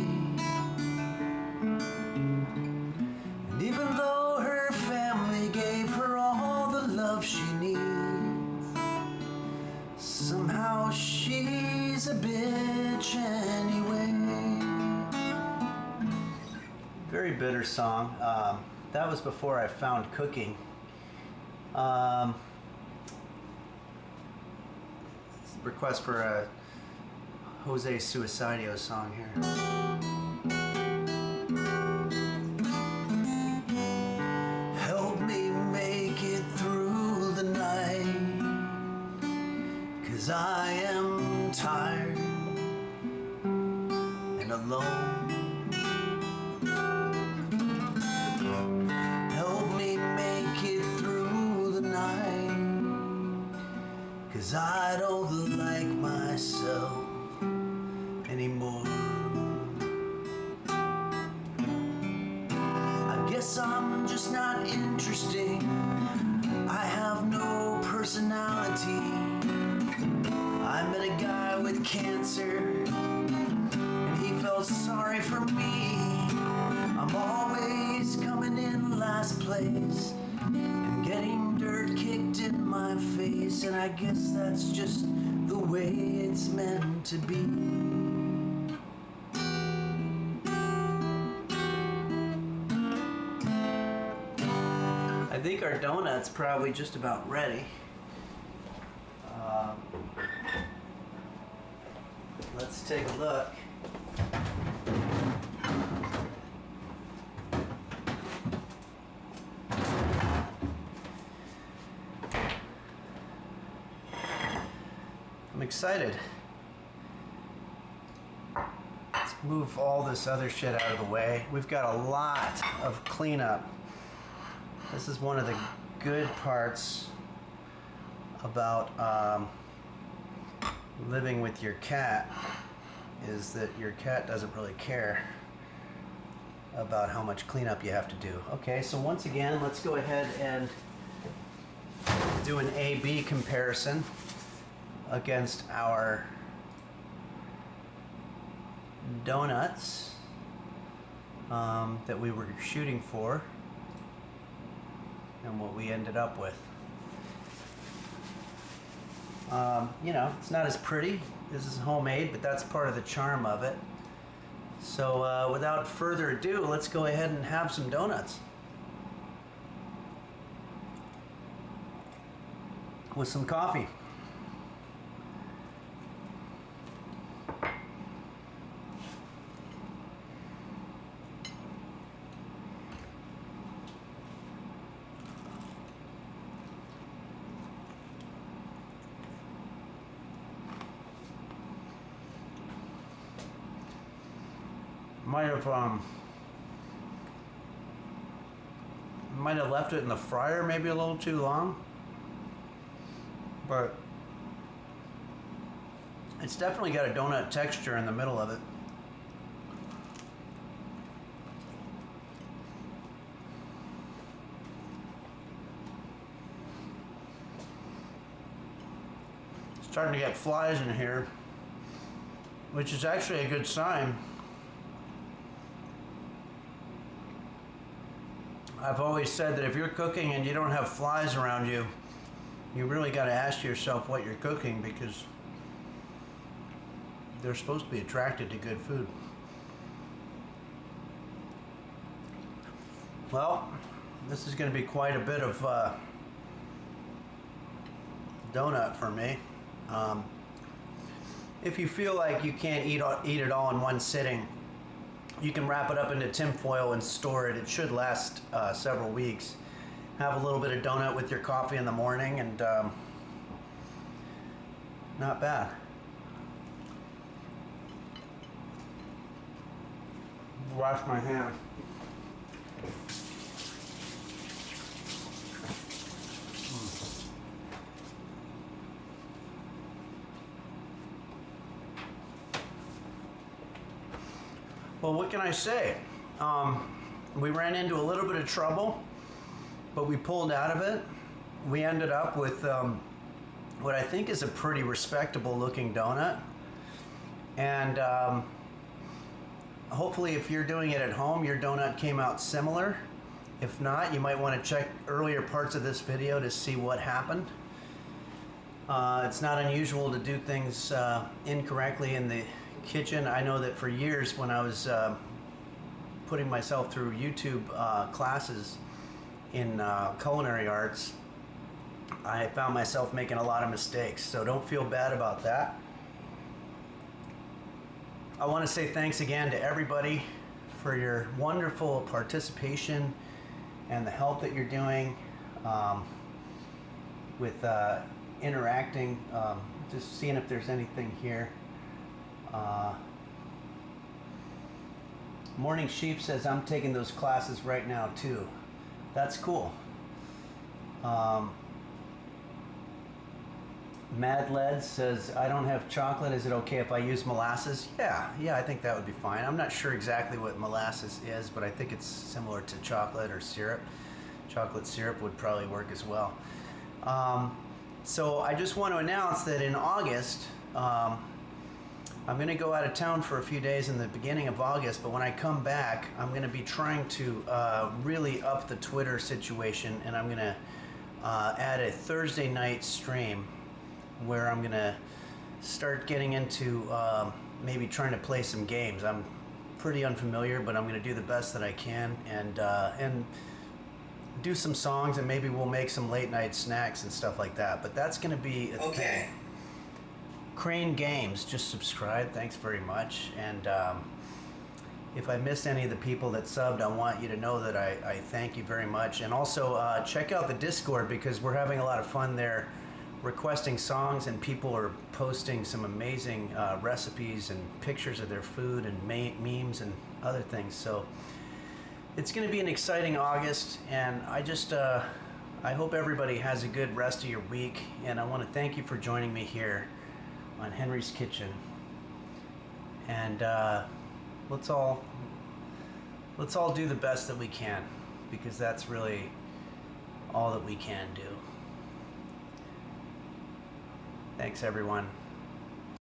And even though her family gave her all the love she needs, somehow she's a bitch anyway. Very bitter song. That was before I found cooking. Request for a Jose Suicidio song here. Help me make it through the night, 'cause I am tired and alone. I don't like myself anymore. I guess I'm just not interesting. I have no personality. I met a guy with cancer and he felt sorry for me. I'm always coming in last place and getting dirt kicked in my face, and I guess that's just the way it's meant to be. I think our donut's probably just about ready. Let's take a look. I'm excited. Let's move all this other shit out of the way. We've got a lot of cleanup. This is one of the good parts about living with your cat, is that your cat doesn't really care about how much cleanup you have to do. Okay, so once again, let's go ahead and do an A-B comparison against our donuts that we were shooting for and what we ended up with. You know, it's not as pretty. This is homemade, but that's part of the charm of it. So without further ado, let's go ahead and have some donuts with some coffee. Might have might have left it in the fryer maybe a little too long, but it's definitely got a donut texture in the middle of it. Starting to get flies in here, which is actually a good sign. I've always said that if you're cooking and you don't have flies around you, you really got to ask yourself what you're cooking, because they're supposed to be attracted to good food. Well, this is going to be quite a bit of donut for me. If you feel like you can't eat it all in one sitting, you can wrap it up into tin foil and store it. It should last several weeks. Have a little bit of donut with your coffee in the morning, and not bad. Wash my hands. Well, what can I say? We ran into a little bit of trouble, but we pulled out of it. We ended up with what I think is a pretty respectable looking donut. And hopefully if you're doing it at home, your donut came out similar. If not, you might want to check earlier parts of this video to see what happened. It's not unusual to do things incorrectly in the kitchen. I know that for years when I was putting myself through YouTube classes in culinary arts, I found myself making a lot of mistakes, so don't feel bad about that. I want to say thanks again to everybody for your wonderful participation and the help that you're doing with interacting, just seeing if there's anything here. Morning Sheep says, I'm taking those classes right now too. That's cool. Mad Led says, I don't have chocolate. Is it okay if I use molasses? Yeah, I think that would be fine. I'm not sure exactly what molasses is, but I think it's similar to chocolate or syrup. Chocolate syrup would probably work as well. So I just want to announce that in August, I'm going to go out of town for a few days in the beginning of August, but when I come back, I'm going to be trying to really up the Twitter situation, and I'm going to add a Thursday night stream where I'm going to start getting into maybe trying to play some games. I'm pretty unfamiliar, but I'm going to do the best that I can, and do some songs, and maybe we'll make some late night snacks and stuff like that. But that's going to be a Okay. thing. Crane Games, just subscribe. Thanks very much. And if I missed any of the people that subbed, I want you to know that I thank you very much. And also check out the Discord, because we're having a lot of fun there, requesting songs, and people are posting some amazing recipes and pictures of their food and memes and other things. So it's going to be an exciting August, and I hope everybody has a good rest of your week. And I want to thank you for joining me here on Henry's Kitchen. And let's all do the best that we can, because that's really all that we can do. Thanks, everyone.